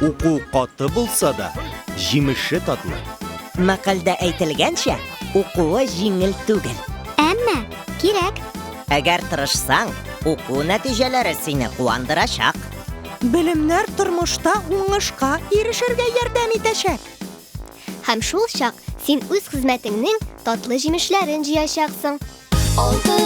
O'quv qoti bo'lsa-da, jimishi tatli. Maqolda aytilgancha, o'quvi yengil tugil. Ammo kerak. Agar tirishsang, o'quv natijalari seni quvondirashaq. Bilimlar turmushda o'ngishqa erishirga yordam etashak. Ham shul chaq sen o'z xizmatingning tatli jimishlarini jiyashaqsan. Olti